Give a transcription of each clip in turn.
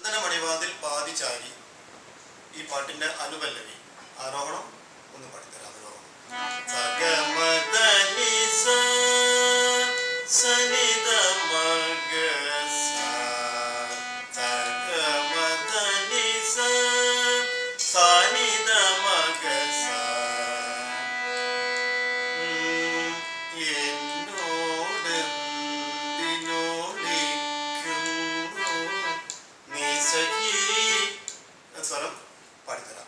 ചന്ദനമണിവാതിൽ പാതിചാരി ഈ പാട്ടിന്റെ അനുപല്ലവി ആരോഹണം ഒന്ന് പാടിത്തരാം. അവരോഹണം സഗമദനിസ സനിധമഗ സഗമദനിസ സനിധമഗ എന്നോട് സ്വരം പാടിത്തരാം.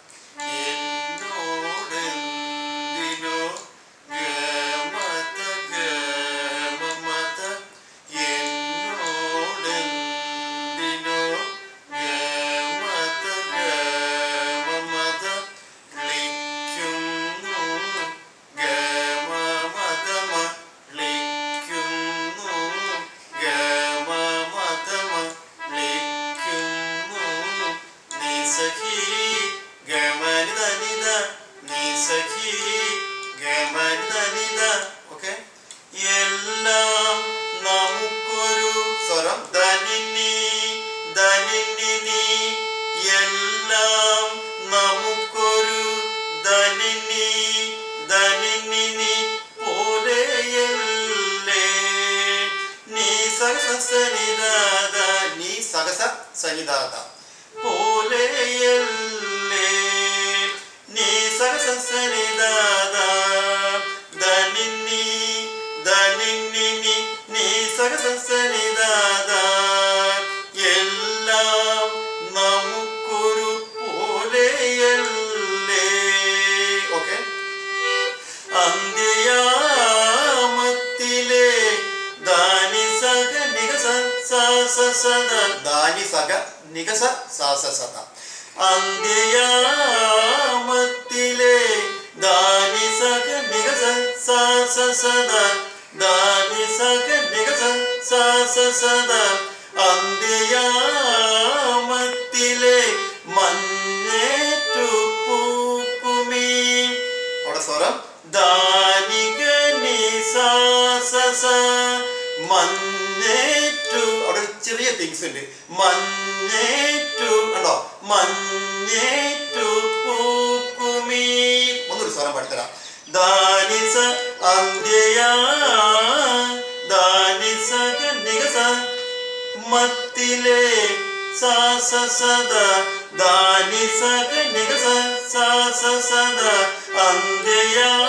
എന്നോട് എന്തിനോ ഗമത ഗമമത എന്നോട് എന്തിനോ ഗമത ഗമമത ളിക്കുന്നു ഗമമതമ ളിക്കുന്നു ഗമമതമ ളിക്കുന്നു സഖി ഗമനിധനിധ നീ സഖി ഗമനിധനിധ. ഓക്കെ, എല്ലാം നമുക്കൊരു സ്വരം ധനിനി ധനിനി എല്ലാം നമുക്കൊരു ധനിനി ധനിനി പോലെയല്ലേ നീ സഹസ സനിധാത നീ സഹസ സനിധാത പോലെയല്ലേ നീ സഹസ സനിധാത ധനിനി ധനിനി നീ സഹസ സനിധാത എല്ലാം നമുക്കൊരു പോലെയല്ലേ. ഓക്കെ, അന്ത്യയാമത്തിലെ ധാനി സഗ നിഗസ സസസദ ധാനി സഗ നിഗസ സാസസത അന്ത്യയാമത്തിലെ ധാനി സഗ നിഗസ സാസസദ ധാനി സഗ നിഗസ സാസസദ അന്ത്യയാമത്തിലെ മഞ്ഞേറ്റു പൂക്കുമീ. അവിടെ സ്വരം ധാനിക നിസാസസ മഞ്ഞേറ്റു. അവിടെ ചെറിയ തിങ്സ് ഉണ്ട്. മഞ്ഞേറ്റു കണ്ടോ, മഞ്ഞേറ്റു പൂക്കുമീ. ഒന്നൊരു സ്വരം പഠിത്തരാം. ധാനിസ അന്ത്യയാ ധാനിസ നിഗസ മത്തിലെ സാസസദ ധാനിസ നിഗസ സാസസദ അന്ത്യയാമത്തിലെ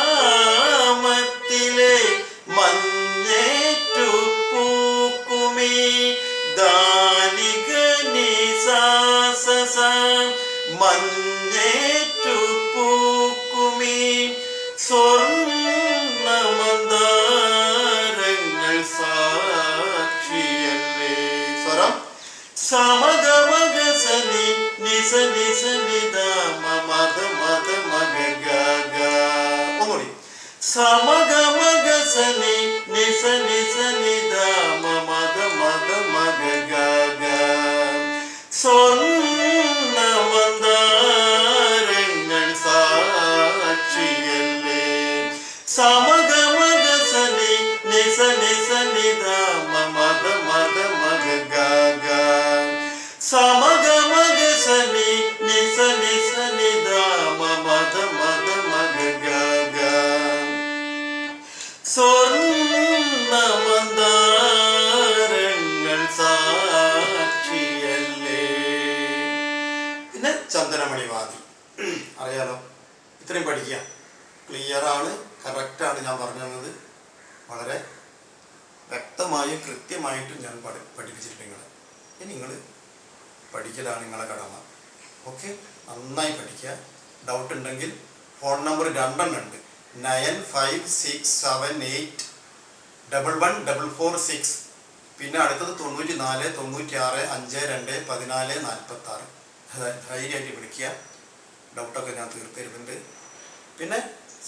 മഞ്ഞേറ്റു പൂക്കുമീ. ധാനിക നിസാസസ മഞ്ഞേറ്റു പൂക്കുമീ. സ്വർണ്ണമന്ദാരങ്ങൾ സാക്ഷിയല്ലേ. സ്വരം സമഗമഗ സനി നിസ നിസ നിധ മമത മത മഗ ഗ. ഒന്നുകൂടി സമഗമഗ സനി നിസ നിസ നിധ മമത മത മഗ ഗ. സ്വർണ്ണമന്ദാരങ്ങൾ സാക്ഷിയല്ലേ. സമഗമഗ സനി നിസ നിസ നിധ മമത മത മഗ ഗ. സമഗമഗ സനി നിസ നിസ നിധ മമത മത മഗ ഗ. സ്വർണ്ണമന്ദാരങ്ങൾ സാക്ഷിയല്ലേ. പിന്നെ ചന്ദനമണിവാതി അറിയാലോ. ഇത്രയും പഠിക്കുക. ക്ലിയറാണ്, കറക്റ്റാണ് ഞാൻ പറഞ്ഞു തന്നത്. വളരെ വ്യക്തമായും കൃത്യമായിട്ടും ഞാൻ പഠിപ്പിച്ചിട്ടുണ്ട്. ഇനി നിങ്ങൾ പഠിക്കലാണ് നിങ്ങളെ കടമ. ഓക്കെ, നന്നായി പഠിക്കുക. ഡൗട്ട് ഉണ്ടെങ്കിൽ ഫോൺ നമ്പർ 2 ഉണ്ട്. 9567811446. പിന്നെ അടുത്തത് 94 96 52 14 46. ധൈര്യമായിട്ട് വിളിക്കുക. ഡൗട്ടൊക്കെ ഞാൻ തീർത്തിരുന്നുണ്ട്. പിന്നെ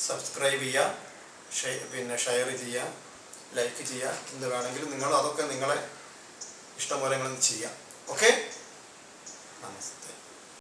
സബ്സ്ക്രൈബ് ചെയ്യുക, പിന്നെ ഷെയർ ചെയ്യുക, ലൈക്ക് ചെയ്യുക. എന്ത് വേണമെങ്കിലും നിങ്ങൾ അതൊക്കെ നിങ്ങളെ ഇഷ്ടം പോലെ നിങ്ങളൊന്ന് ചെയ്യാം. ഓക്കെ, നമസ്തേ.